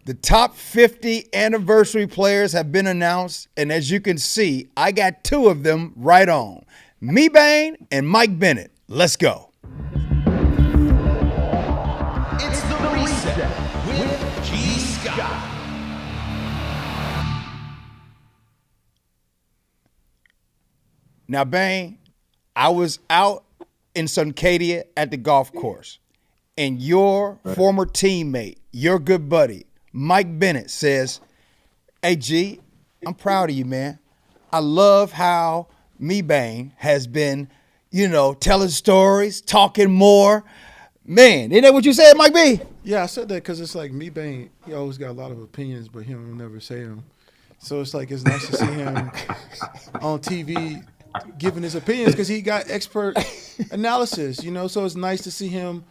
The top 50 anniversary players have been announced, and as you can see, I got two of them right on. Mebane and Mike Bennett. Let's go. It's the Reset with G. Scott. Now, Bane, I was out in Suncadia at the golf course, and your former teammate, your good buddy, Mike Bennett says, "Hey, G, I'm proud of you, man. I love how Mebane has been, telling stories, talking more. Man, isn't that what you said, Mike B?" Yeah, I said that because it's like Mebane, he always got a lot of opinions, but he'll never say them. So it's like it's nice to see him on TV giving his opinions because he got expert analysis, So it's nice to see him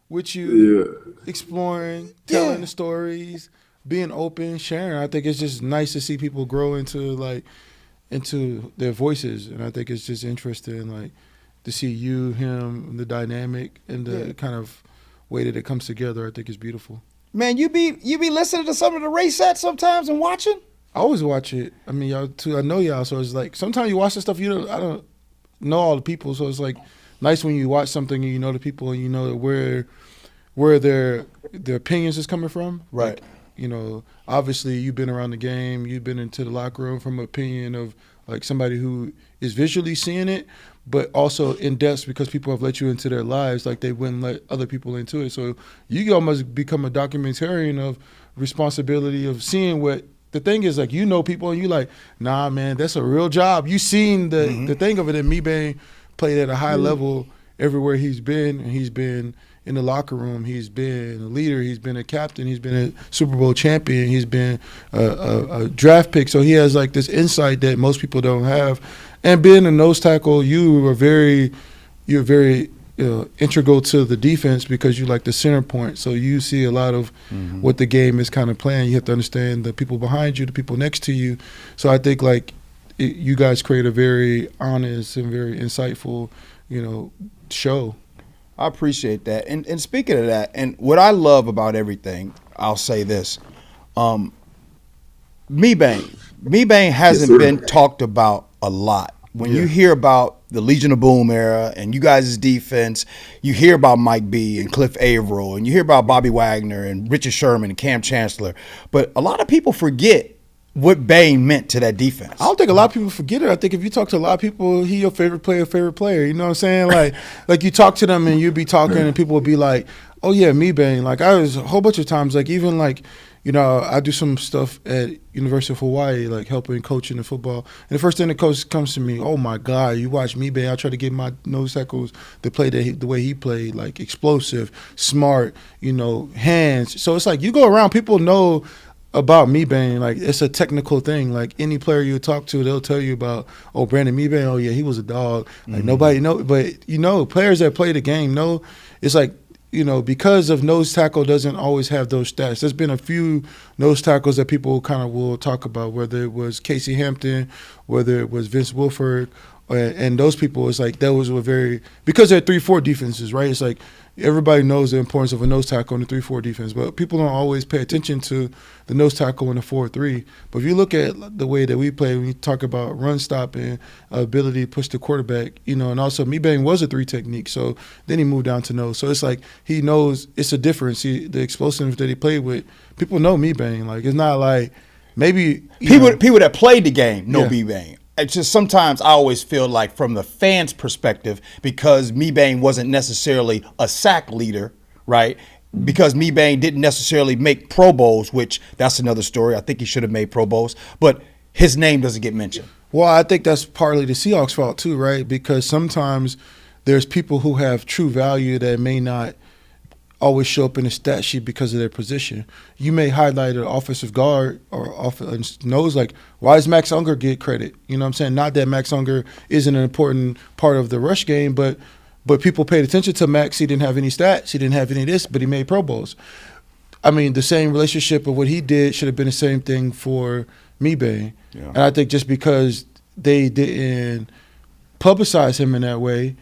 with you, exploring, telling the stories, being open, sharing. I think it's just nice to see people grow into their voices, and I think it's just interesting, to see you, him, the dynamic, and the kind of way that it comes together. I think is beautiful. Man, you be listening to some of the race sets sometimes and watching? I always watch it. I mean, y'all too. I know y'all, so it's like sometimes you watch the stuff I don't know all the people, so it's like nice when you watch something and you know the people and you know where their opinions is coming from. Right. Obviously you've been around the game, you've been into the locker room from an opinion of like somebody who is visually seeing it, but also in depth because people have let you into their lives like they wouldn't let other people into it. So you almost become a documentarian of responsibility of seeing what the thing is, people and you like, nah, man, that's a real job. You seen the thing of it, and Mebane played at a high level everywhere he's been, and he's been in the locker room, he's been a leader, he's been a captain, he's been a Super Bowl champion, he's been a draft pick. So he has this insight that most people don't have. And being a nose tackle, you're very integral to the defense because you like the center point. So you see a lot of what the game is kind of playing. You have to understand the people behind you, the people next to you. So I think you guys create a very honest and very insightful, show. I appreciate that. And speaking of that, and what I love about everything, I'll say this. Mebane hasn't been talked about a lot. When you hear about the Legion of Boom era and you guys' defense, you hear about Mike B and Cliff Averill, and you hear about Bobby Wagner and Richard Sherman and Cam Chancellor. But a lot of people forget what Bane meant to that defense. I don't think a lot of people forget it. I think if you talk to a lot of people, he your favorite player. You know what I'm saying? Like you talk to them and you be talking and people will be like, oh yeah, Mebane. I was a whole bunch of times, I do some stuff at University of Hawaii, helping coaching the football. And the first thing the coach comes to me, oh my God, you watch Mebane. I try to get my nose tackles to play the way he played, explosive, smart, hands. So it's you go around, people know about Mebane, it's a technical thing. Any player you talk to, they'll tell you about, oh, Brandon Mebane, oh yeah, he was a dog. Nobody know, but players that play the game know. It's because of nose tackle doesn't always have those stats. There's been a few nose tackles that people kind of will talk about, whether it was Casey Hampton, whether it was Vince Wilfork, and those people. It's those were very, because they're 3-4 defenses, right? It's everybody knows the importance of a nose tackle in the 3-4 defense, but people don't always pay attention to the nose tackle in the 4-3. But if you look at the way that we play, when you talk about run stop and ability to push the quarterback, and also Mebane was a 3 technique, so then he moved down to nose. So it's he knows it's a difference. The explosiveness that he played with, people know Mebane. It's not maybe people that played the game know Mebane. It's just sometimes I always feel from the fans' perspective, because Mebane wasn't necessarily a sack leader, right? Because Mebane didn't necessarily make Pro Bowls, which that's another story. I think he should have made Pro Bowls, but his name doesn't get mentioned. Well, I think that's partly the Seahawks' fault too, right? Because sometimes there's people who have true value that may not always show up in the stat sheet because of their position. You may highlight an offensive guard or nose, why does Max Unger get credit? You know what I'm saying? Not that Max Unger isn't an important part of the rush game, but people paid attention to Max. He didn't have any stats. He didn't have any of this, but he made Pro Bowls. I mean, the same relationship of what he did should have been the same thing for Mebane. Yeah. And I think just because they didn't publicize him in that way,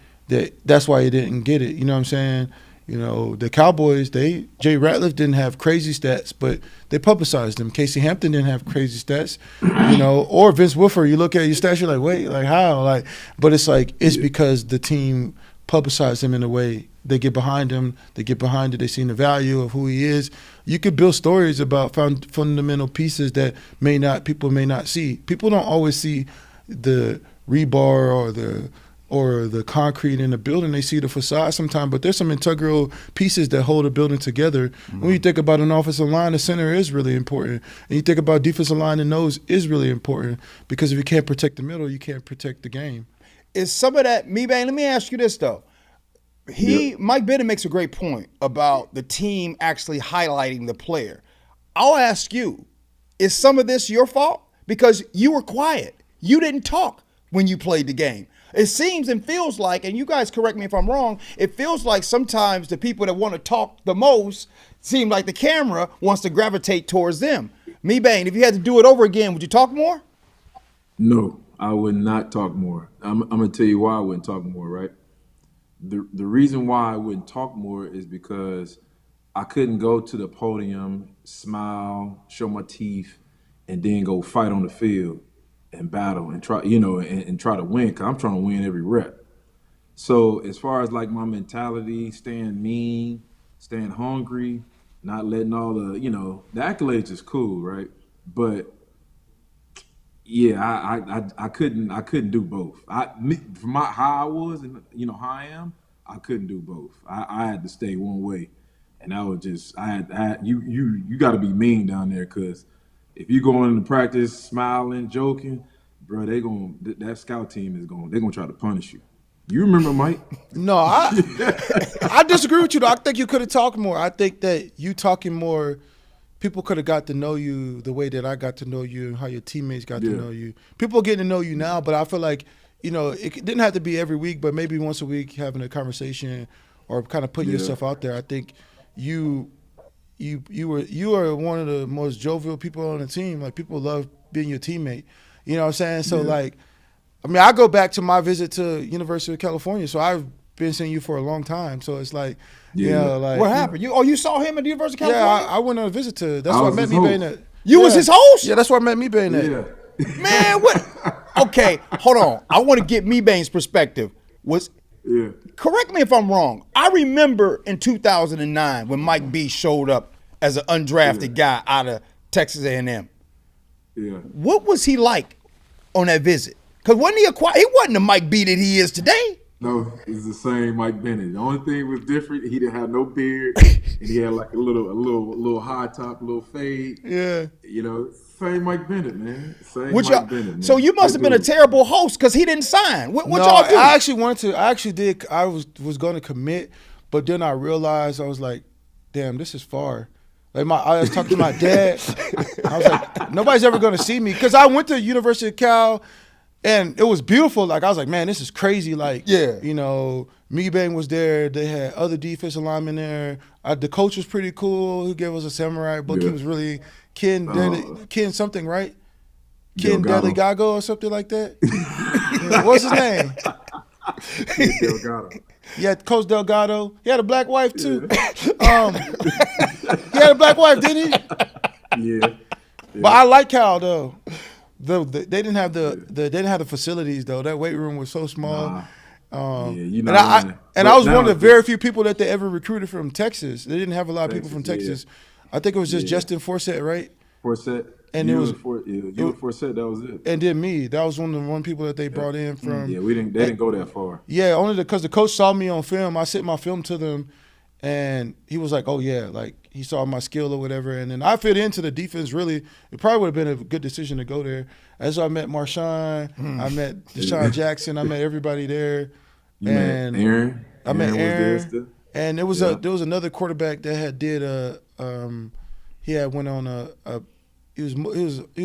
that's why he didn't get it. You know what I'm saying? You know, the Cowboys, Jay Ratliff didn't have crazy stats, but they publicized them. Casey Hampton didn't have crazy stats, you know, or Vince Wilfork. You look at your stats, you're like, wait, like how? Like, but it's like it's because the team publicized him in a way. They get behind him. They get behind it. They see the value of who he is. You could build stories about fundamental pieces that people may not see. People don't always see the rebar or the concrete in the building. They see the facade sometimes, but there's some integral pieces that hold a building together. Mm-hmm. When you think about an offensive line, the center is really important. And you think about defensive line, the nose is really important because if you can't protect the middle, you can't protect the game. Is some of that, Mebane, let me ask you this, though. Mike Bennett makes a great point about the team actually highlighting the player. I'll ask you, is some of this your fault? Because you were quiet. You didn't talk when you played the game. It seems and feels like, and you guys correct me if I'm wrong, it feels like sometimes the people that want to talk the most seem like the camera wants to gravitate towards them. Mebane, if you had to do it over again, would you talk more? No, I would not talk more. I'm going to tell you why I wouldn't talk more, right? The reason why I wouldn't talk more is because I couldn't go to the podium, smile, show my teeth, and then go fight on the field and battle and try, and try to win, because I'm trying to win every rep. So as far as like my mentality, staying mean, staying hungry, not letting all the accolades is cool, right? But yeah, I couldn't do both. From how I was and how I am, I couldn't do both. I had to stay one way, and I was just you got to be mean down there, because if you go into practice smiling, joking, bro, that scout team they're gonna try to punish you. You remember, Mike? No, I disagree with you, though. I think you could have talked more. I think that you talking more, people could have got to know you the way that I got to know you and how your teammates got to know you. People are getting to know you now, but I feel like, it didn't have to be every week, but maybe once a week having a conversation or kind of putting yourself out there. I think you are one of the most jovial people on the team. Like, people love being your teammate. You know what I'm saying? So, I go back to my visit to University of California, so I've been seeing you for a long time. So it's like, what happened? You saw him at the University of California? Yeah, I went on a visit to. That's where I met Mebane at. You was his host? Yeah, that's where I met Mebane at. Yeah. Man, what? Okay, hold on. I want to get Mebane's perspective. Correct me if I'm wrong. I remember in 2009 when Mike B showed up as an undrafted guy out of Texas A&M. Yeah. What was he like on that visit? Because he wasn't the Mike B that he is today. No, he's the same Mike Bennett. The only thing was different, he didn't have no beard, and he had like a little high top, a little fade. Yeah. Same Mike Bennett, man. Mike Bennett, man. So you must have been a terrible host because he didn't sign. What y'all do? I actually did. I was going to commit, but then I realized, I was like, damn, this is far. Like I was talking to my dad. I was like, nobody's ever going to see me, because I went to University of Cal. And it was beautiful. Like, I was like, man, this is crazy. Like, Mebane was there. They had other defensive linemen there. The coach was pretty cool. He gave us a samurai book. He was really Ken something, right? Ken Delgado or something like that. What's his name? Delgado. Yeah, Coach Delgado. He had a black wife too. He had a black wife, didn't he? Yeah. But I like Cal though. They didn't have the facilities though. That weight room was so small. I was one of the very few people that they ever recruited from Texas. They didn't have a lot of people from Texas. I think it was just Justin Forsett, right? Forsett. And Forsett, that was it. And then me. That was one of the people that they brought in from. Yeah, they didn't go that far. Yeah, only because the coach saw me on film. I sent my film to them, and he was like, "Oh yeah," like he saw my skill or whatever. And then I fit into the defense. Really, it probably would have been a good decision to go there. And so I met Marshawn, I met Deshaun Jackson, I met everybody there. Met Aaron. I met Aaron. And there was another quarterback that he had went on he was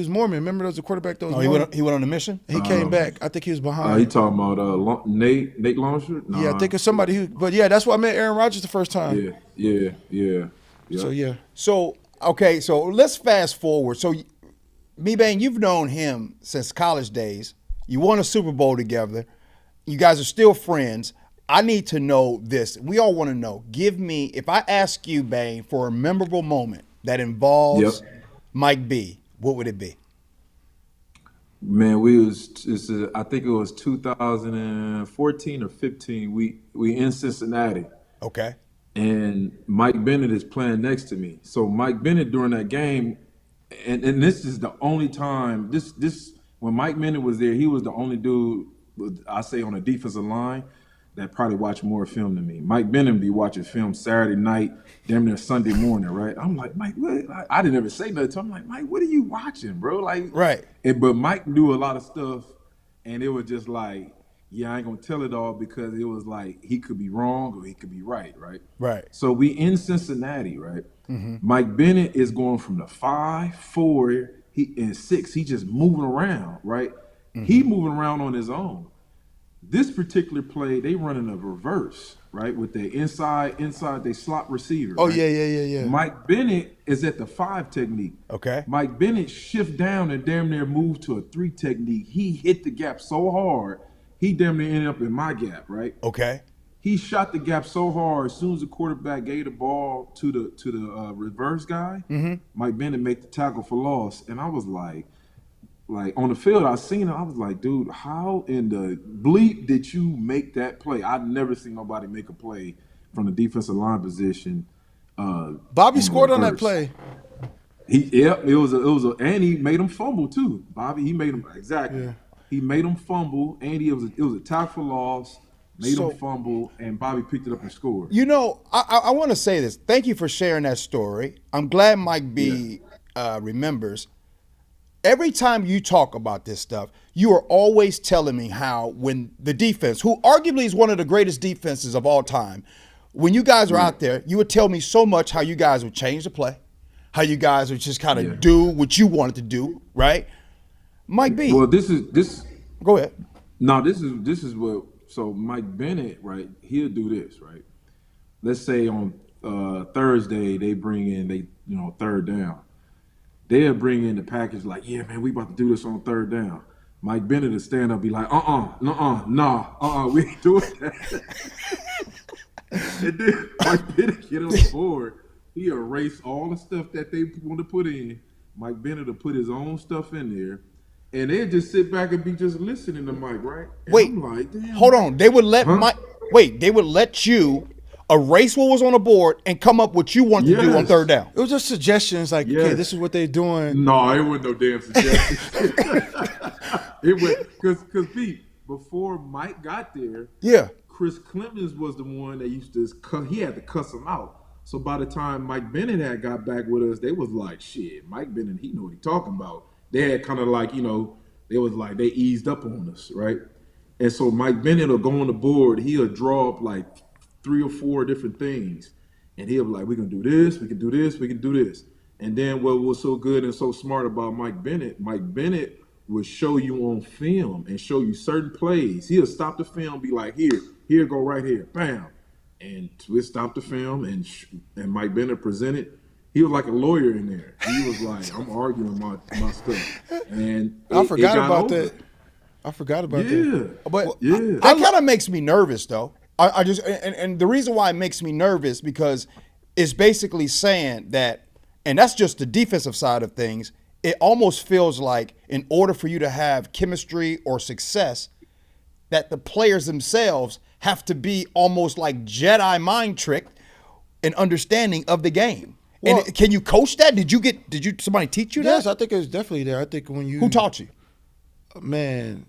Mormon. Remember, there was a quarterback that was Mormon? He went on a mission? He came back. I think he was behind. He talking about Nate Longshore? No. Yeah, I think it's somebody but yeah, that's why I met Aaron Rodgers the first time. Yeah. So yeah. So okay, so let's fast forward. So Mebane, you've known him since college days. You won a Super Bowl together. You guys are still friends. I need to know this. We all want to know. Give me, if I ask you, Bane, for a memorable moment that involves Mike B, what would it be? Man, I think it was 2014 or 15. We in Cincinnati, Okay. and Mike Bennett is playing next to me. So Mike Bennett during that game, and this is the only time this when Mike Bennett was there, he was the only dude I say on the defensive line that probably watched more film than me. Mike Bennett be watching film Saturday night, damn near Sunday morning, right? I'm like, Mike, what? I didn't ever say nothing to him. I'm like, Mike, what are you watching, bro? Like, right. But Mike knew a lot of stuff, and it was just like, yeah, I ain't gonna tell it all because it was like he could be wrong or he could be right, right? Right. So we in Cincinnati, right? Mike Bennett is going from the 5, 4, and 6. He just moving around, right? He moving around on his own. This particular play, they running a reverse, right? With the inside, they slot receiver. Oh, right? yeah. Mike Bennett is at the 5 technique. Okay. Mike Bennett shift down and damn near moved to a 3 technique. He hit the gap so hard, he damn near ended up in my gap, right? Okay. He shot the gap so hard. As soon as the quarterback gave the ball to the reverse guy, Mike Bennett made the tackle for loss, and I was like on the field, I seen it. I was like, dude, how in the bleep did you make that play? I've never seen nobody make a play from the defensive line position. Bobby scored on that play. And he made him fumble too. Bobby, he made him exactly. Yeah. He made him fumble, and it was a tackle for loss. Made him fumble, and Bobby picked it up and scored. You know, I want to say this. Thank you for sharing that story. I'm glad Mike B remembers. Every time you talk about this stuff, you are always telling me how when the defense, who arguably is one of the greatest defenses of all time, when you guys are out there, you would tell me so much how you guys would change the play, how you guys would just kind of do what you wanted to do, right? Mike B. Well, this. Go ahead. No, this is what. So Mike Bennett, right? He'll do this, right? Let's say on Thursday they bring in third down. They'll bring in the package like, yeah, man, we about to do this on third down. Mike Bennett will stand up and be like, we ain't doing that. And then Mike Bennett get on the board. He erase all the stuff that they want to put in. Mike Bennett will put his own stuff in there. And they'll just sit back and be just listening to Mike, right? And Wait, I'm like, damn. Hold on. They would let they would let you erase what was on the board and come up with what you wanted to do on third down. It was just suggestions like, okay, this is what they're doing. No, it wasn't no damn suggestions. It was because Pete, before Mike got there, Chris Clemens was the one that used to he had to cuss him out. So by the time Mike Bennett had got back with us, they was like, shit, Mike Bennett, he know what he talking about. They had kind of like, they was like, they eased up on us, right? And so Mike Bennett will go on the board, he'll draw up like 3 or 4 different things. And he'll be like, we can do this, we can do this, we can do this. And then what was so good and so smart about Mike Bennett would show you on film and show you certain plays. He'll stop the film, be like, here, go right here, bam. And we'll stop the film, and Mike Bennett presented. He was like a lawyer in there. He was like, I'm arguing my stuff. And I forgot about that. But that kind of makes me nervous, though. I just and the reason why it makes me nervous because it's basically saying that, and that's just the defensive side of things. It almost feels like in order for you to have chemistry or success, that the players themselves have to be almost like Jedi mind tricked in understanding of the game. Well, and can you coach that? Did somebody teach you that? Yes, I think it was definitely there. I think Who taught you? Man,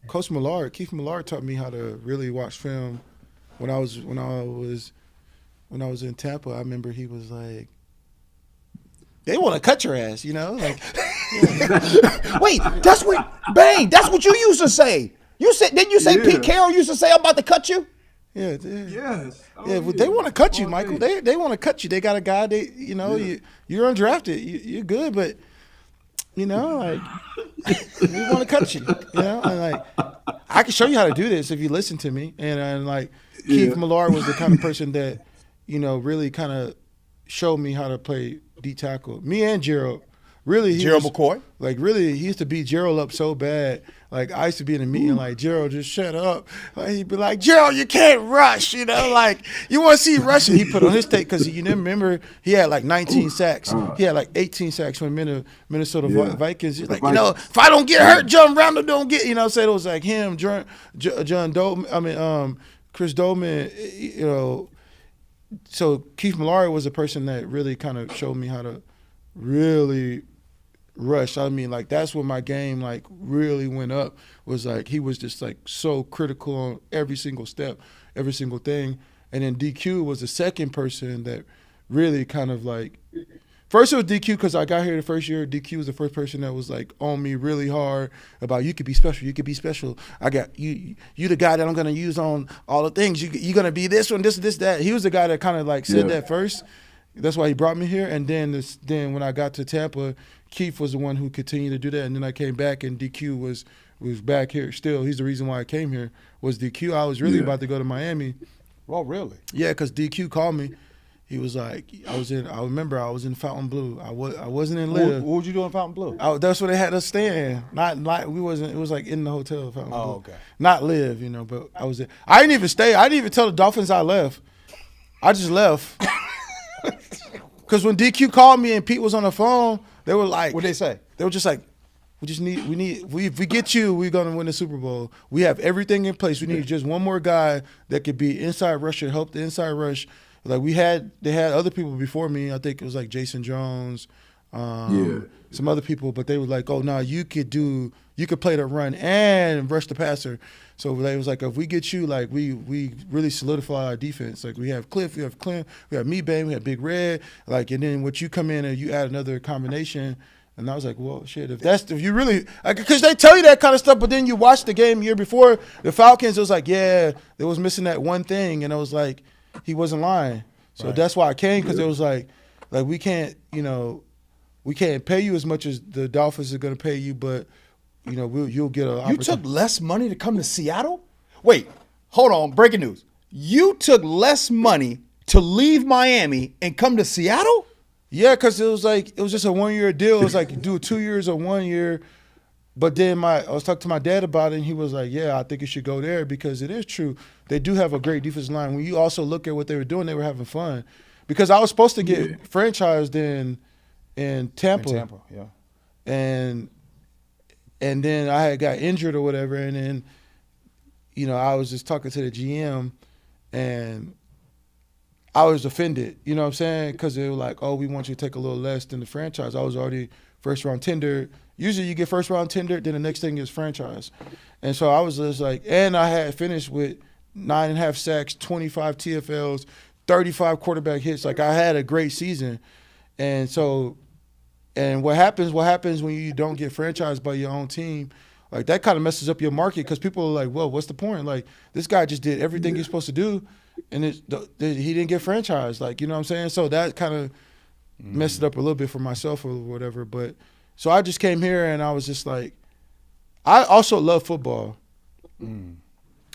Coach Millard, Keith Millard taught me how to really watch film. When I was in Tampa, I remember he was like, "They want to cut your ass," like. Wait, that's what you used to say. Didn't you say Pete Carroll used to say, "I'm about to cut you"? Yeah. Yes. They want to cut you, Michael. They want to cut you. They got a guy. You're undrafted. You're good, but like we want to cut you. And like I can show you how to do this if you listen to me. And like Keith Millard was the kind of person that really kind of showed me how to play D tackle. Me and Gerald. really he Gerald was, McCoy? Like really, he used to beat Gerald up so bad. Like I used to be in a meeting, like Gerald, just shut up. Like, he'd be like, Gerald, you can't rush. Like you want to see rushing. He put on his tape because you remember he had like 19 sacks. He had like 18 sacks when Minnesota Vikings. He's like, if I don't get hurt, John Randall don't get. Saying it was like him, John Doman. Chris Doman. So Keith Malari was a person that really kind of showed me how to really rush. Like that's when my game like really went up. Was like he was just like so critical on every single step, every single thing. And then DQ was the second person that really kind of like. First it was DQ because I got here the first year. DQ was the first person that was like on me really hard about you could be special. You could be special. I got you. You the guy that I'm gonna use on all the things. You're gonna be this one, this, that. He was the guy that kind of like said that first. That's why he brought me here. And then when I got to Tampa, Keith was the one who continued to do that. And then I came back and DQ was back here still. He's the reason why I came here was DQ. I was really about to go to Miami. Oh, really? Yeah, because DQ called me. He was like, I remember I was in Fontainebleau. I wasn't in Live. What would you do in Fontainebleau? That's where they had us staying. We wasn't. It was like in the hotel. Fontainebleau. Oh, okay. Not Live, but I was there. I didn't even stay. I didn't even tell the Dolphins I left. I just left. Because when DQ called me and Pete was on the phone, they were like, what'd they say? They were just like, if we get you, we're gonna win the Super Bowl. We have everything in place. We need just one more guy that could be inside rusher, help the inside rush. Like they had other people before me. I think it was like Jason Jones, some other people, but they were like, "Oh, no, you could play the run and rush the passer." So they was like, "If we get you, like we really solidify our defense. Like we have Cliff, we have Clint, we have Mebane, we have Big Red. Like and then what you come in and you add another combination." And I was like, well, shit, if you really – because they tell you that kind of stuff, but then you watch the game year before, the Falcons, it was like, yeah, they was missing that one thing. And it was like he wasn't lying. So that's why I came because it was like we can't, we can't pay you as much as the Dolphins are going to pay you, but, you'll get a opportunity. You took less money to come to Seattle? Wait, hold on, breaking news. You took less money to leave Miami and come to Seattle? Yeah, because it was just a 1 year deal. It was like you do 2 years or 1 year. But then I was talking to my dad about it, and he was like, yeah, I think you should go there because it is true. They do have a great defensive line. When you also look at what they were doing, they were having fun. Because I was supposed to get franchised in Tampa. In Tampa, yeah. And then I had got injured or whatever, and then, I was just talking to the GM, and I was offended, you know what I'm saying? Because they were like, oh, we want you to take a little less than the franchise. I was already first-round tender. Usually you get first-round tender, then the next thing is franchise. And so I was just like, and I had finished with 9.5 sacks, 25 TFLs, 35 quarterback hits. Like I had a great season. And so, and what happens when you don't get franchised by your own team, like that kind of messes up your market because people are like, well, what's the point? Like this guy just did everything he's supposed to do. And he didn't get franchised, like, you know what I'm saying? So that kind of messed it up a little bit for myself or whatever. But so I just came here and I was just like, I also love football.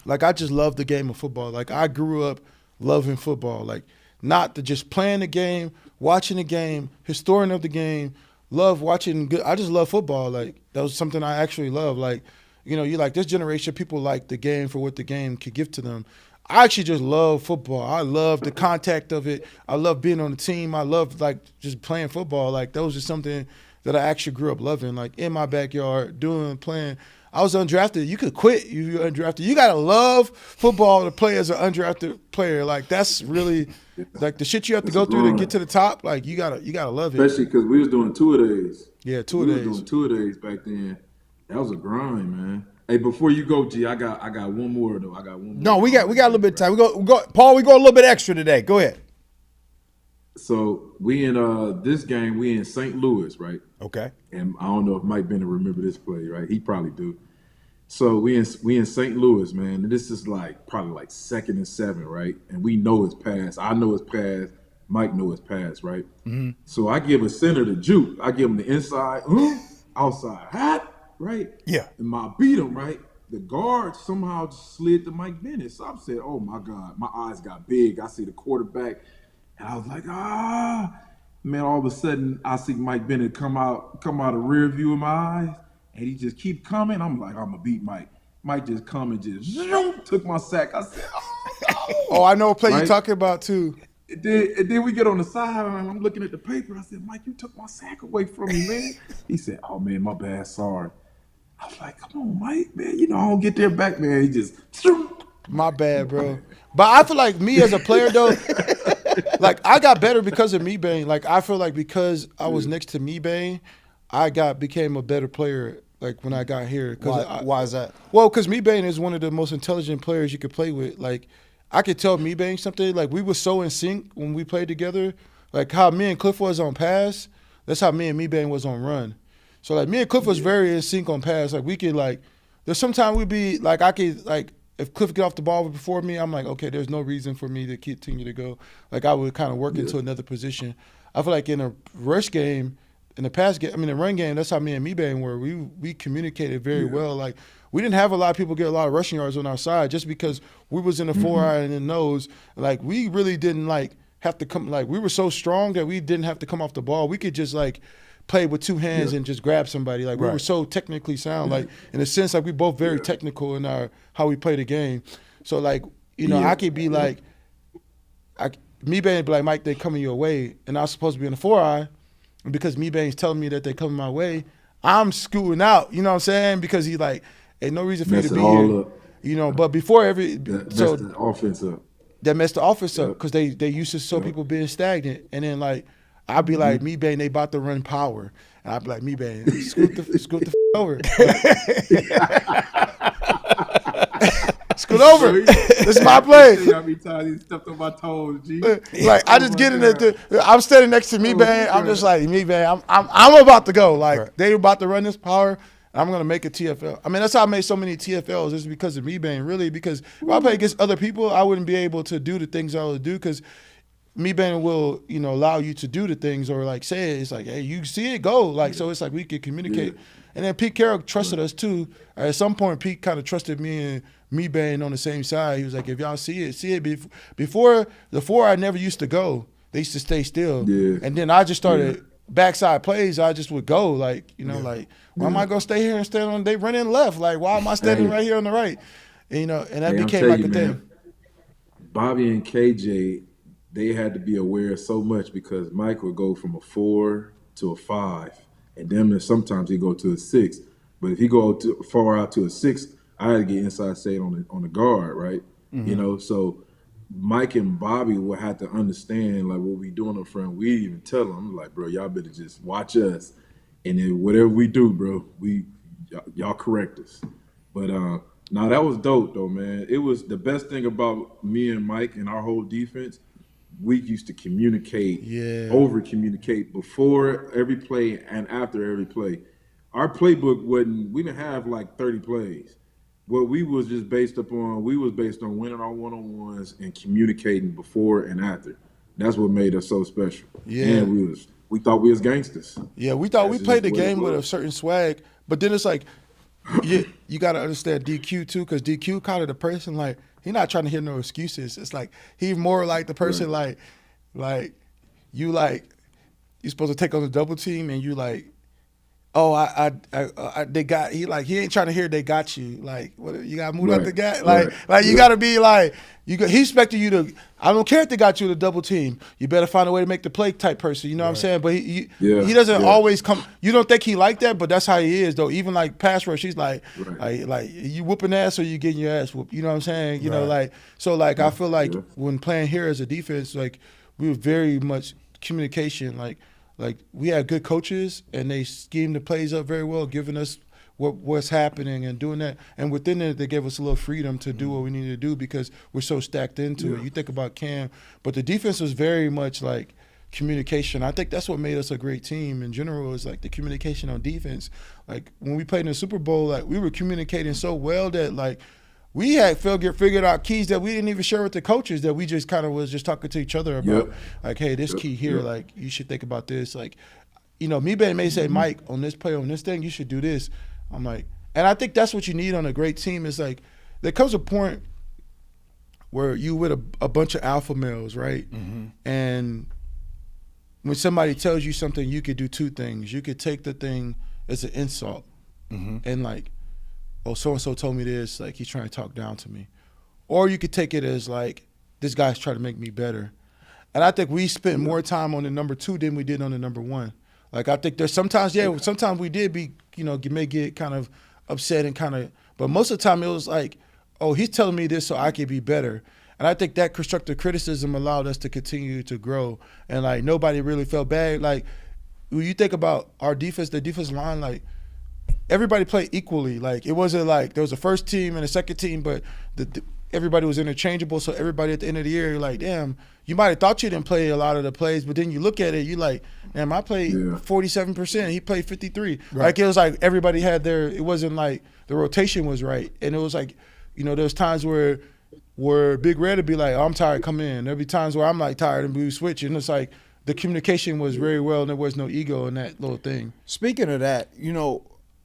Like I just love the game of football. Like I grew up loving football. Like not to just playing the game, watching the game, historian of the game, love watching. I just love football. Like that was something I actually love. Like, you like this generation, people like the game for what the game could give to them. I actually just love football. I love the contact of it. I love being on the team. I love like just playing football. Like that was just something that I actually grew up loving. Like in my backyard, playing. I was undrafted. You could quit if you're undrafted. You gotta love football to play as an undrafted player. Like that's really like the shit you have to go through to get to the top. Like you gotta love it. Especially because we was doing two-a-days. Yeah, two-a-days. We was doing two-a-days back then. That was a grind, man. Hey, before you go, G, I got one more though. No, we got a little bit of time. We go, Paul. We go a little bit extra today. Go ahead. So we in this game, we in St. Louis, right? Okay. And I don't know if Mike Bennett remember this play, right? He probably do. So we in St. Louis, man. And this is probably 2nd and 7, right? And we know it's pass. I know it's pass. Mike know it's pass, right? Mm-hmm. So I give a center the juke. I give him the inside, outside hat. Right? Yeah. And I beat him, right? The guard somehow just slid to Mike Bennett. So I said, oh, my God. My eyes got big. I see the quarterback. And I was like, man, all of a sudden I see Mike Bennett come out of rear view of my eyes, and he just keep coming. I'm like, I'm gonna beat Mike. Mike just come and just zoom, took my sack. I said, oh no. Oh, I know a play Right? you're talking about too. And then we get on the sideline. I'm looking at the paper. I said, Mike, you took my sack away from me, man. He said, oh man, my bad, sorry. I was like, come on, Mike, man. You know I don't get there back, man. He just zoom. My bad, bro. But I feel like me as a player though, like I got better because of Mebane. Like I feel like because I was next to Mebane, became a better player. Like when I got here. Why is that? Well, because Mebane is one of the most intelligent players you could play with. Like I could tell Mebane something. Like we were so in sync when we played together. Like how me and Cliff was on pass, that's how me and Mebane was on run. So like me and Cliff was very in sync on pass. Like we could like, there's sometimes we'd be like I could like. If Cliff get off the ball before me, I'm like, okay, there's no reason for me to continue to go. Like I would kind of work into another position. I feel like in a rush game, in the run game, that's how me and Mebane were. We communicated very well. Like we didn't have a lot of people get a lot of rushing yards on our side just because we was in the 4-eye and in the nose. Like we really didn't like have to come. Like we were so strong that we didn't have to come off the ball. We could just like play with two hands and just grab somebody. Like we were so technically sound. Like in a sense, like we both very technical in our how we play the game. So like, you know, I could be like, Mebane be like, Mike, they coming your way, and I was supposed to be in the 4-eye, and because Mebane's telling me that they coming my way, I'm scooting out. You know what I'm saying? Because he like, ain't no reason for you to be here. Up. You know, but before That messed the offense up. That messed the offense up because they used to show people being stagnant, and then like. I'd be like, Mebane, they about to run power. And I'd be like, Mebane, scoot the over. Scoot over. This is my play. How many times he stepped on my toes, G? Like, I just get in there. I'm standing next to Mebane. I'm just like, Mebane, I'm about to go. Like, they about to run this power. I'm going to make a TFL. I mean, that's how I made so many TFLs. It's because of Mebane, really. Because if I play against other people, I wouldn't be able to do the things I would do because Mebane will, you know, allow you to do the things or like say it. It's like, hey, you see it, go. Like, so it's like we could communicate. And then Pete Carroll trusted us too. At some point, Pete kind of trusted me and Mebane on the same side. He was like, if y'all see it. Before the 4, I never used to go. They used to stay still. Yeah. And then I just started backside plays. I just would go like, you know, like, why am I going to stay here and stand on, they running left. Like, why am I standing right here on the right? And, you know, and that became like a thing. Bobby and KJ, they had to be aware so much because Mike would go from a 4 to a 5, and then sometimes he go to a 6. But if he go too far out to a 6, I had to get inside shade on the guard, right? You know, so Mike and Bobby would have to understand like what we doing up front. We even tell them like, bro, y'all better just watch us, and then whatever we do, bro, y'all correct us. But no, that was dope though, man. It was the best thing about me and Mike and our whole defense. We used to communicate, over communicate before every play and after every play. Our playbook we didn't have like 30 plays. What we was just based on winning our one-on-ones and communicating before and after. That's what made us so special. Yeah. And we thought we was gangsters. Yeah, we thought we played the game with a certain swag, but then it's like, you got to understand DQ too, because DQ kind of the person like, he not trying to hear no excuses. It's like he more like the person like you supposed to take on the double team and you like, oh he ain't trying to hear they got you. Like what you got to move out the guy. Like you got to be like he expecting you to. I don't care if they got you to double team. You better find a way to make the play type person. You know what I'm saying? But he doesn't always come. You don't think he like that, but that's how he is though. Even like pass rush, he's like you whooping ass or you getting your ass whooped. You know what I'm saying? You know like so like I feel like when playing here as a defense, like we were very much communication. Like we had good coaches and they schemed the plays up very well, giving us what's happening and doing that. And within it, they gave us a little freedom to do what we needed to do because we're so stacked into it. You think about Cam, but the defense was very much like communication. I think that's what made us a great team in general is like the communication on defense. Like when we played in the Super Bowl, like we were communicating so well that like we had figured out keys that we didn't even share with the coaches that we just kind of was just talking to each other about. Like, hey, this key here, like you should think about this. Like, you know, Mebane may say, Mike, on this play, on this thing, you should do this. I'm like, and I think that's what you need on a great team is like, there comes a point where you with a bunch of alpha males, right? And when somebody tells you something, you could do two things. You could take the thing as an insult and like, oh, so-and-so told me this, like he's trying to talk down to me. Or you could take it as like, this guy's trying to make me better. And I think we spent more time on the number 2 than we did on the number 1. Like I think there's sometimes we did be, may get kind of upset and kind of, but most of the time it was like, oh, he's telling me this so I can be better. And I think that constructive criticism allowed us to continue to grow. And like nobody really felt bad. Like when you think about our defense, the defensive line, like everybody played equally. Like it wasn't like there was a first team and a second team, but everybody was interchangeable. So everybody at the end of the year, you're like, damn, you might have thought you didn't play a lot of the plays, but then you look at it, you like, damn, I played 47%. He played 53%. Right. Like it was like everybody had it wasn't like the rotation was right. And it was like, there was times where Big Red would be like, oh, I'm tired, come in. There'd be times where I'm like tired and we would switch. And it's like the communication was very well and there was no ego in that little thing. Speaking of that,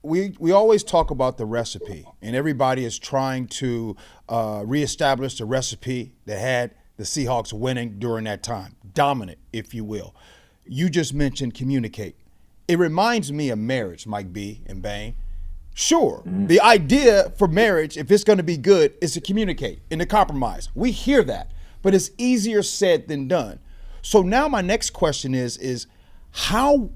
we always talk about the recipe, and everybody is trying to reestablish the recipe that had the Seahawks winning during that time, dominant, if you will. You just mentioned communicate. It reminds me of marriage, Mike B. and Bane. Sure, the idea for marriage, if it's going to be good, is to communicate and to compromise. We hear that, but it's easier said than done. So now my next question is how,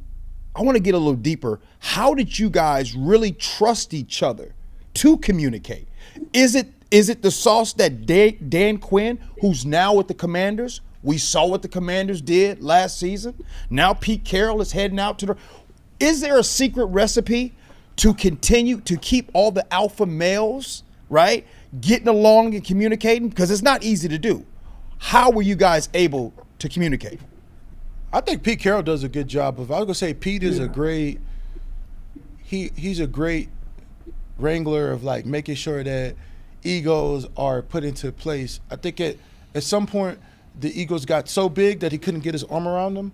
I want to get a little deeper, how did you guys really trust each other to communicate? Is it the sauce that Dan Quinn, who's now with the Commanders, we saw what the Commanders did last season. Now Pete Carroll is heading out to is there a secret recipe to continue to keep all the alpha males, right, getting along and communicating? Because it's not easy to do. How were you guys able to communicate? I think Pete Carroll does a good job of. I was gonna say Pete is a great. He's a great wrangler of like making sure that egos are put into place. I think at some point the egos got so big that he couldn't get his arm around them.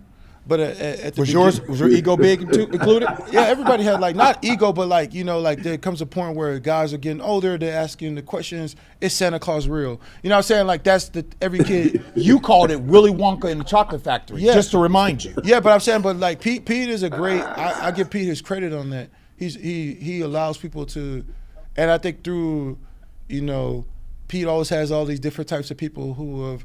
But at the was your ego big included? Yeah, everybody had like not ego, but like like there comes a point where guys are getting older. They're asking the questions. Is Santa Claus real? You know what I'm saying? Like that's every kid. You called it Willy Wonka and the Chocolate Factory. Yeah. Just to remind you. Yeah, but I'm saying, but like Pete is a great. I give Pete his credit on that. He allows people to, and I think through, Pete always has all these different types of people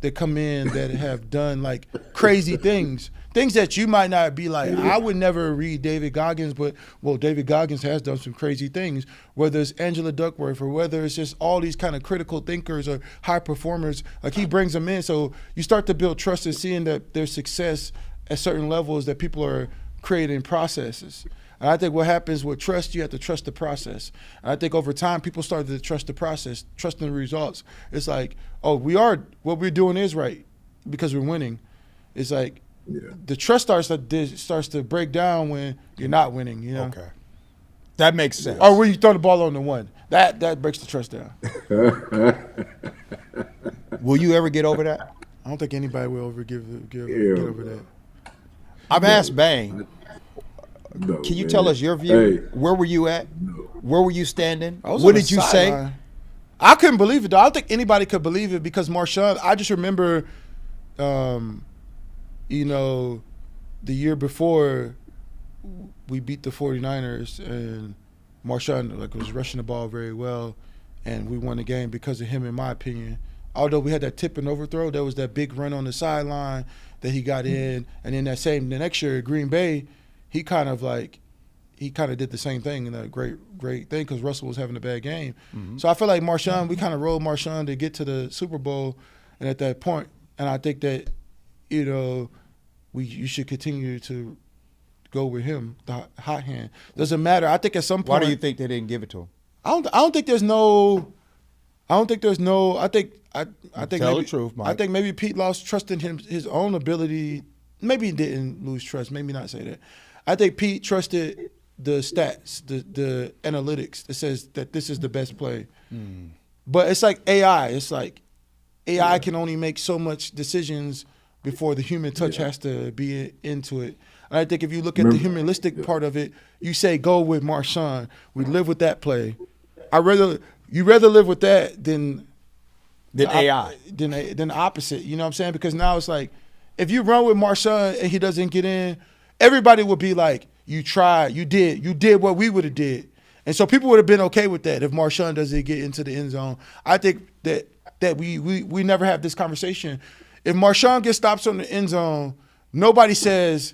that come in that have done like crazy things that you might not be like, I would never read David Goggins, but David Goggins has done some crazy things, whether it's Angela Duckworth or whether it's just all these kind of critical thinkers or high performers, like he brings them in. So you start to build trust and seeing that there's success at certain levels that people are creating processes. And I think what happens with trust, you have to trust the process. And I think over time, people started to trust the process, trusting the results. It's like, oh, what we're doing is right because we're winning. It's like the trust starts to break down when you're not winning, Okay. That makes sense. Or when you throw the ball on the one. That breaks the trust down. Will you ever get over that? I don't think anybody will ever get over that. I've asked Bang. No, can you tell us your view? Hey. Where were you at? No. Where were you standing? What did you say? Line. I couldn't believe it, though. I don't think anybody could believe it because Marshawn, I just remember, the year before we beat the 49ers and Marshawn was rushing the ball very well and we won the game because of him, in my opinion. Although we had that tip and overthrow, there was that big run on the sideline that he got in. And then the next year at Green Bay, he kind of did the same thing in a great thing because Russell was having a bad game. Mm-hmm. So I feel like Marshawn, we kind of rolled Marshawn to get to the Super Bowl, and at that point, and I think that you should continue to go with him, the hot hand. Doesn't matter. I think at some point. Why do you think they didn't give it to him? I don't think there's no. I think Tell maybe, the truth, Mike. I think maybe Pete lost trust in his own ability. Maybe he didn't lose trust. Maybe not say that. I think Pete trusted the stats, the analytics that says that this is the best play. Mm. But it's like AI. It's like AI can only make so much decisions before the human touch has to be into it. And I think if you look at the humanistic part of it, you say go with Marshawn. We live with that play. You rather live with that than AI. Than the opposite. You know what I'm saying? Because now it's like if you run with Marshawn and he doesn't get in, everybody would be like, you tried, you did what we would have did. And so people would have been okay with that if Marshawn doesn't get into the end zone. I think that we never have this conversation. If Marshawn gets stops on the end zone, nobody says,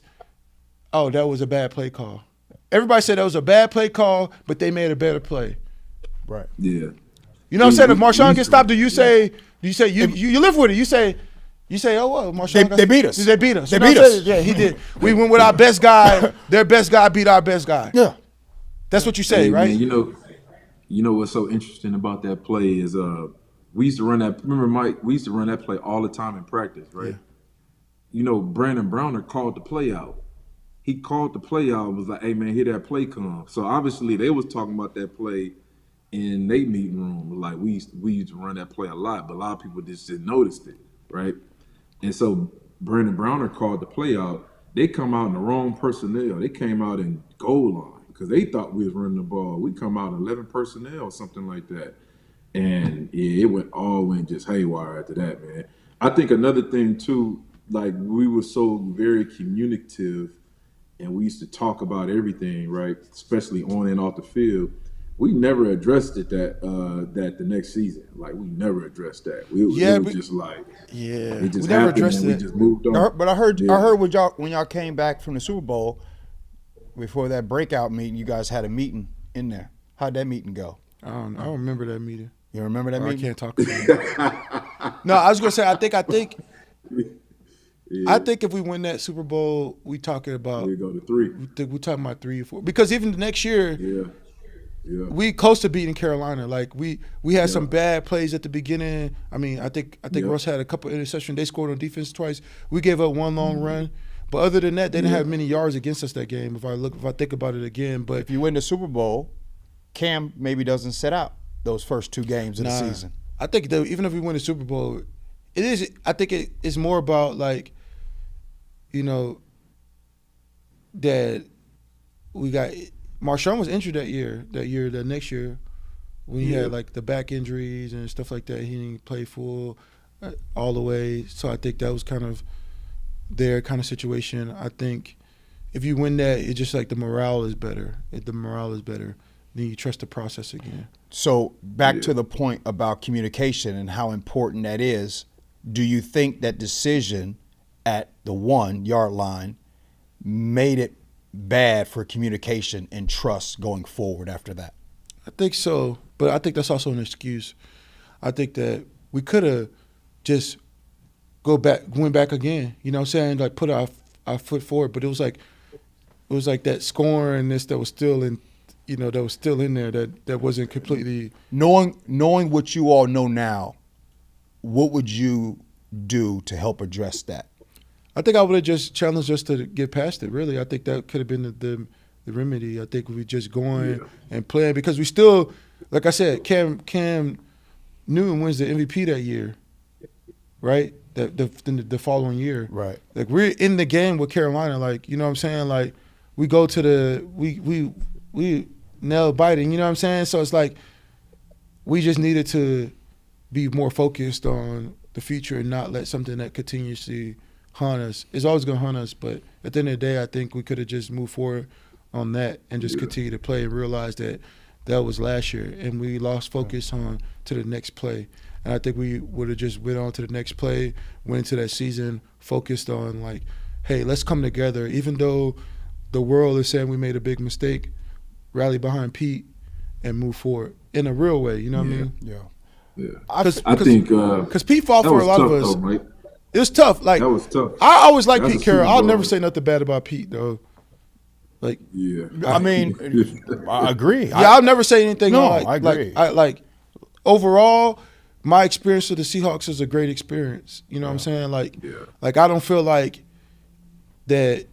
oh, that was a bad play call. Everybody said that was a bad play call, but they made a better play. Right. Yeah. You know what I'm saying? If Marshawn gets stopped, do you say you live with it? You say, oh well, Marshawn they beat us. They beat us. They You know beat what I'm us. saying? Yeah, he did. We went with our best guy. Their best guy beat our best guy. Yeah. That's what you say, Hey, right? man, you know what's so interesting about that play is we used to run that. Remember, Mike? We used to run that play all the time in practice, right? Yeah. You know, Brandon Browner called the play out. He called the play out and was like, "Hey man, here that play come." So obviously they was talking about that play in their meeting room. Like we used to run that play a lot, but a lot of people just didn't notice it, right? And so Brandon Browner called the play out. They come out in the wrong personnel. They came out in goal line because they thought we was running the ball. We come out 11 personnel or something like that. And yeah, it went just haywire after that, man. I think another thing too, like we were so very communicative and we used to talk about everything, right? Especially on and off the field. We never addressed it that the next season. Like we never addressed that. It was just like it just we never happened addressed and we it. just moved on. But I heard Yeah. when y'all came back from the Super Bowl, before that breakout meeting, you guys had a meeting in there. How'd that meeting go? I don't remember that meeting. You remember that I meeting? can't talk about it. No, I was gonna say I think if we win that Super Bowl, we talking about We go to 3. we talking about 3 or 4 because even the next year. Yeah. Yeah. We close to beating Carolina. Like we had some bad plays at the beginning. I mean, I think Russ had a couple interceptions. They scored on defense twice. We gave up one long run, but other than that, they didn't have many yards against us that game. If I think about it again, but If you win the Super Bowl, Cam maybe doesn't sit out those first 2 games of the season. I think that even if we win the Super Bowl, it is. I think it's more about like, you know, that we got. Marshawn was injured that next year, when he had like the back injuries and stuff like that. He didn't play full all the way. So I think that was kind of their kind of situation. I think if you win that, it's just like the morale is better. If the morale is better, then you trust the process again. So back to the point about communication and how important that is, do you think that decision at the 1-yard line made it bad for communication and trust going forward after that? I think so, but I think that's also an excuse. I think that we could have just went back again. You know what I'm saying? Like put our foot forward, but it was like that scoringness that was still in, that was still in there that wasn't completely. Knowing what you all know now, what would you do to help address that? I think I would have just challenged us to get past it, really. I think that could have been the remedy. I think we just going and playing because we still, like I said, Cam Newton wins the MVP that year, right? The following year. Right. Like we're in the game with Carolina, like, you know what I'm saying? Like we go to we nail biting, you know what I'm saying? So it's like we just needed to be more focused on the future and not let something that continuously haunt us. It's always going to haunt us, but at the end of the day, I think we could have just moved forward on that and just continue to play and realize that was last year, and we lost focus on to the next play. And I think we would have just went on to the next play, went into that season focused on like, hey, let's come together. Even though the world is saying we made a big mistake, rally behind Pete and move forward in a real way. You know what I mean? Yeah. Yeah. I think because Pete fought that for was a lot of tough, us. though, Mike. It was tough. Like That was tough. I always like That's Pete a Carroll. Super I'll Bowl. never say nothing bad about Pete though. Like Yeah. I mean, I agree. I'll never say anything. No, like, I agree. Like overall, my experience with the Seahawks is a great experience. You know what I'm saying? Like I don't feel like that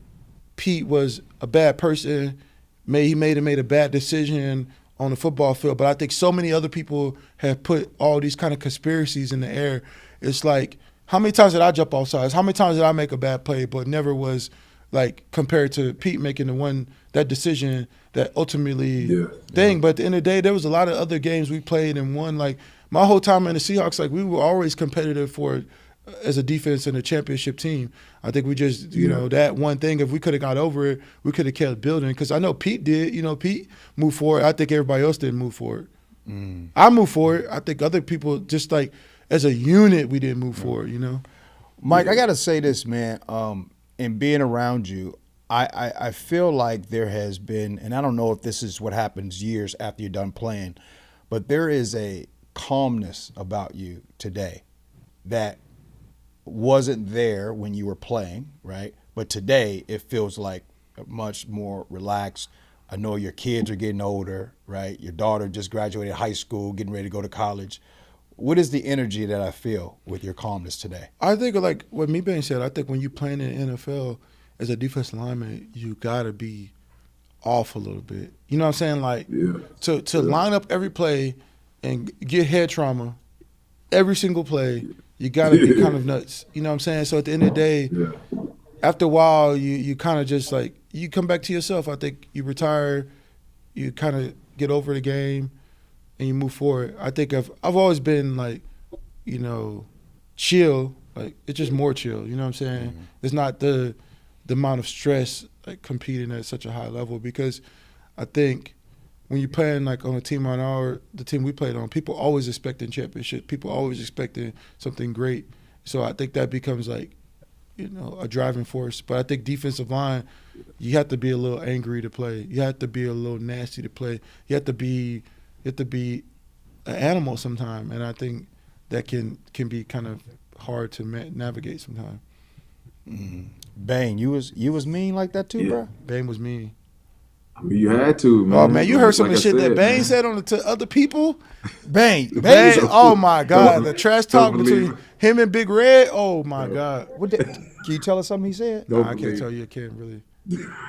Pete was a bad person. He made a bad decision on the football field, but I think so many other people have put all these kind of conspiracies in the air. It's like, how many times did I jump off sides? How many times did I make a bad play, but never was like compared to Pete making that decision that ultimately thing. But at the end of the day, there was a lot of other games we played and won. Like my whole time in the Seahawks, like we were always competitive for as a defense and a championship team. I think we just, you know, that one thing, if we could have got over it, we could have kept building. Because I know Pete did. You know, Pete moved forward. I think everybody else didn't move forward. I moved forward. I think other people, just like as a unit, we didn't move forward, you know. Mike, I got to say this, man. In being around you, I feel like there has been, and I don't know if this is what happens years after you're done playing, but there is a calmness about you today that wasn't there when you were playing, right? But today it feels like much more relaxed. I know your kids are getting older, right? Your daughter just graduated high school, getting ready to go to college. What is the energy that I feel with your calmness today? I think, like what Mebane said, I think when you're playing in the NFL as a defensive lineman, you got to be off a little bit. You know what I'm saying? Like, to line up every play and get head trauma every single play, you got to be kind of nuts. You know what I'm saying? So at the end of the day, after a while, you kind of just like, you come back to yourself. I think you retire, you kind of get over the game, and you move forward. I think I've always been like, you know, chill. Like, it's just more chill. You know what I'm saying? Mm-hmm. It's not the amount of stress, like, competing at such a high level, because I think when you're playing like on a team the team we played on, people always expecting championship. People always expecting something great. So I think that becomes like, you know, a driving force. But I think defensive line, you have to be a little angry to play. You have to be a little nasty to play. You have to be an animal sometime. And I think that can be kind of hard to navigate sometimes. Mm-hmm. Bane, you was mean like that too, bro? Bane was mean. I mean, you had to, man. Oh, man, you heard some of the shit that Bane said to other people? Bane, oh, my God. The trash talk between him and Big Red, oh, my God. Can you tell us something he said? Nah, I can't tell you. I can't really.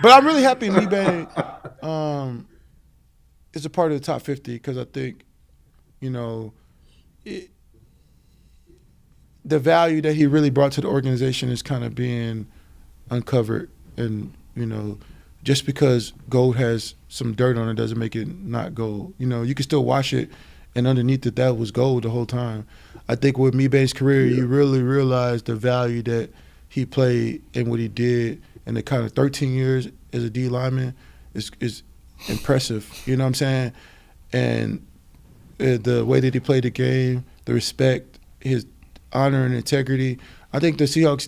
But I'm really happy Mebane is a part of the top 50, because I think, you know, the value that he really brought to the organization is kind of being uncovered. And, you know, just because gold has some dirt on it doesn't make it not gold. You know, you can still wash it, and underneath it, that was gold the whole time. I think with Mebane's career, you really realize the value that he played and what he did, and the kind of 13 years as a D lineman is impressive. You know what I'm saying? And the way that he played the game, the respect, his honor and integrity. I think the Seahawks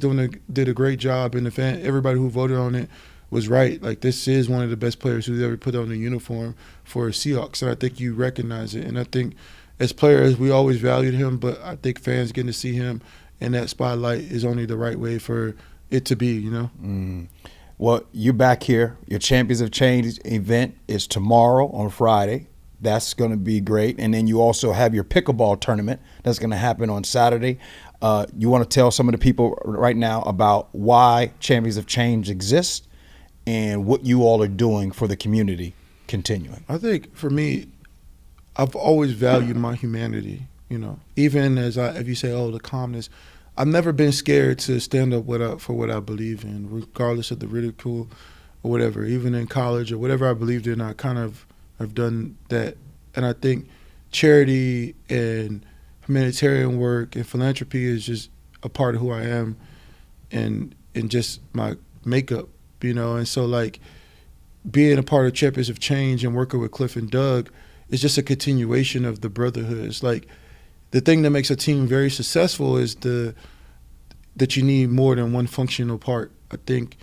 did a great job, and everybody who voted on it was right. Like, this is one of the best players who's ever put on a uniform for Seahawks, and I think you recognize it. And I think as players, we always valued him, but I think fans getting to see him in that spotlight is only the right way for it to be, you know? Mm. Well, you're back here. Your Champions of Change event is tomorrow on Friday. That's going to be great. And then you also have your pickleball tournament that's going to happen on Saturday. You want to tell some of the people right now about why Champions of Change exists and what you all are doing for the community continuing? I think for me, I've always valued my humanity, you know. Even if you say, oh, the calmness, I've never been scared to stand up for what I believe in, regardless of the ridicule or whatever. Even in college or whatever I believed in, I kind of have done that. And I think charity and humanitarian work and philanthropy is just a part of who I am and just my makeup. You know, and so, like, being a part of Champions of Change and working with Cliff and Doug is just a continuation of the brotherhood. It's like the thing that makes a team very successful is that you need more than one functional part. I think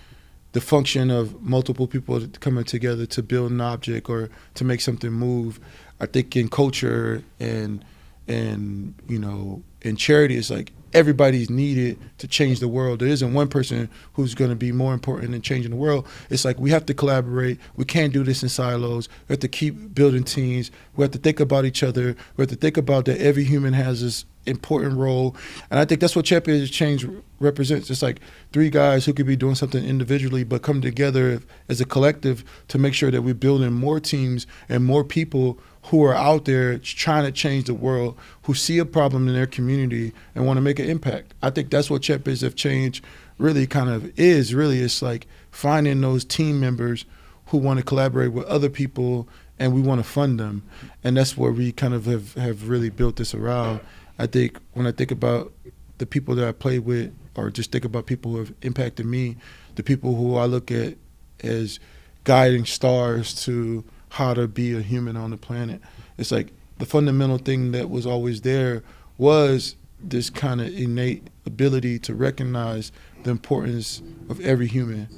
the function of multiple people coming together to build an object or to make something move, I think in culture and you know, in charity, it's like everybody's needed to change the world. There isn't one person who's going to be more important than changing the world. It's like we have to collaborate. We can't do this in silos. We have to keep building teams. We have to think about each other. We have to think about that every human has this important role. And I think that's what Champions of Change represents. It's like three guys who could be doing something individually but come together as a collective to make sure that we're building more teams and more people who are out there trying to change the world, who see a problem in their community and want to make an impact. I think that's what Champions of Change really kind of is. Really, it's like finding those team members who want to collaborate with other people and we want to fund them. And that's where we kind of have really built this around. I think when I think about the people that I play with, or just think about people who have impacted me, the people who I look at as guiding stars to how to be a human on the planet. It's like the fundamental thing that was always there was this kind of innate ability to recognize the importance of every human.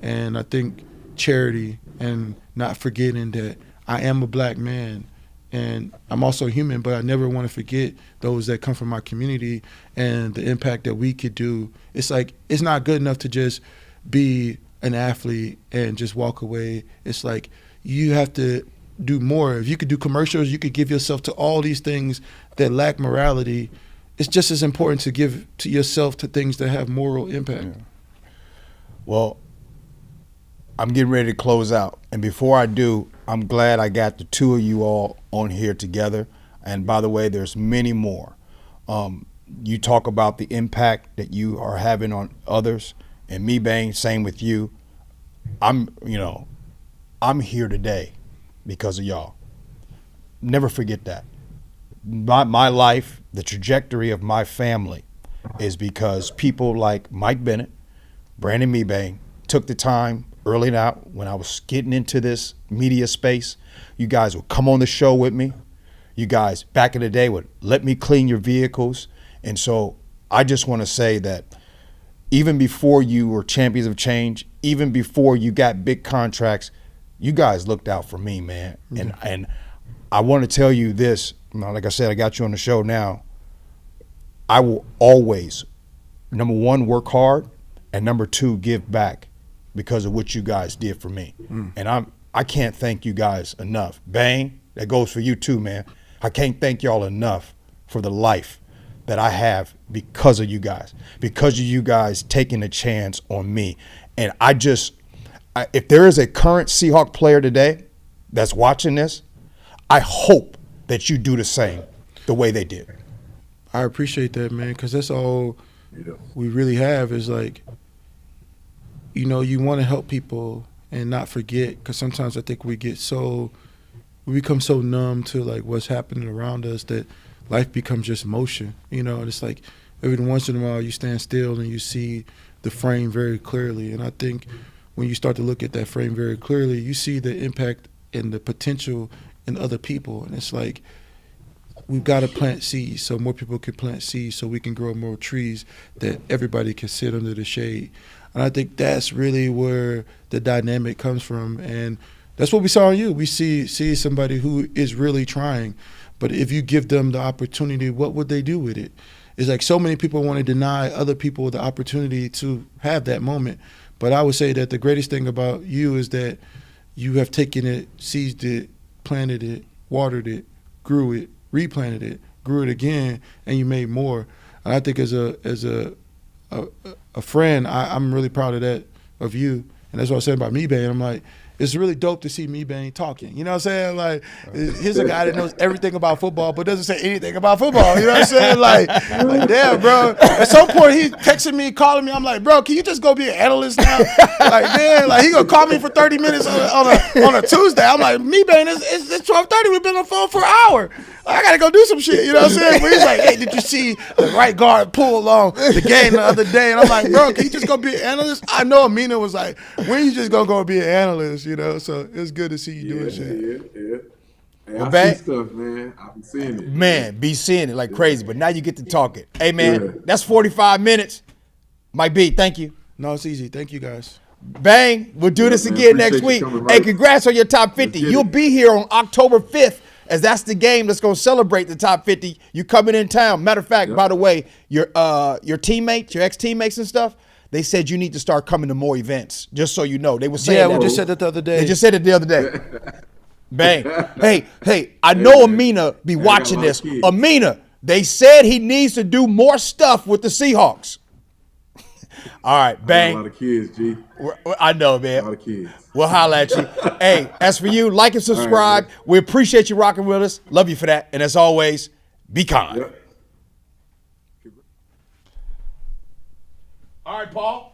And I think charity and not forgetting that I am a black man and I'm also human, but I never want to forget those that come from my community and the impact that we could do. It's like, it's not good enough to just be an athlete and just walk away. It's like you have to do more. If you could do commercials, you could give yourself to all these things that lack morality. It's just as important to give to yourself to things that have moral impact. Yeah. Well, I'm getting ready to close out. And before I do, I'm glad I got the two of you all on here together. And by the way, there's many more. You talk about the impact that you are having on others. And Mebane, same with you. I'm here today because of y'all. Never forget that. My life, the trajectory of my family is because people like Mike Bennett, Brandon Mebane took the time early out when I was getting into this media space. You guys would come on the show with me. You guys back in the day would let me clean your vehicles. And so I just want to say that even before you were champions of change, even before you got big contracts, you guys looked out for me, man. Mm-hmm. And I want to tell you this, like I said, I got you on the show now. I will always, number one, work hard, and number two, give back because of what you guys did for me. And I can't thank you guys enough. Bang, that goes for you too, man. I can't thank y'all enough for the life that I have because of you guys taking a chance on me. And if there is a current Seahawk player today that's watching this, I hope that you do the same the way they did. I appreciate that, man, because that's all we really have is like, you want to help people and not forget, because sometimes I think we become so numb to like what's happening around us that life becomes just motion, and it's like every once in a while you stand still and you see the frame very clearly. And I think when you start to look at that frame very clearly, you see the impact and the potential in other people. And it's like, we've got to plant seeds so more people can plant seeds so we can grow more trees that everybody can sit under the shade. And I think that's really where the dynamic comes from. And that's what we saw in you. We see somebody who is really trying. But if you give them the opportunity, what would they do with it? It's like so many people want to deny other people the opportunity to have that moment. But I would say that the greatest thing about you is that you have taken it, seized it, planted it, watered it, grew it, replanted it, grew it again, and you made more. And I think as a friend, I'm really proud of that, of you. And that's what I was saying about Mebane. I'm like, it's really dope to see Mebane talking. You know what I'm saying? Like, here's a guy that knows everything about football but doesn't say anything about football. You know what I'm saying? Like damn, bro. At some point, he's texting me, calling me. I'm like, bro, can you just go be an analyst now? Like, man, like he gonna call me for 30 minutes on a Tuesday. I'm like, Mebane, it's 12:30. We've been on the phone for an hour. I gotta go do some shit. You know what I'm saying? But he's like, hey, did you see the right guard pull along the game the other day? And I'm like, bro, can you just go be an analyst? I know Amina was like, when you just gonna go be an analyst? So it's good to see you doing shit. Yeah. Hey, I see stuff, man. I be seeing it. Man, be seeing it like crazy, but now you get to talk it. Hey, man, that's 45 minutes. Mike B, thank you. No, it's easy. Thank you, guys. Bang, we'll do this again next week. Hey, congrats on your top 50. You'll be here on October 5th, as that's the game that's going to celebrate the top 50. You coming in town. Matter of fact, by the way, your teammates, your ex-teammates and stuff, they said you need to start coming to more events, just so you know. They were saying we just said that the other day. They just said it the other day. Bang. Hey, I know Amina be watching this. Amina, they said he needs to do more stuff with the Seahawks. All right, Bang. A lot of kids, G. I know, man. A lot of kids. We'll holler at you. Hey, as for you, like and subscribe. Right, we appreciate you rocking with us. Love you for that. And as always, be kind. Yep. All right, Paul.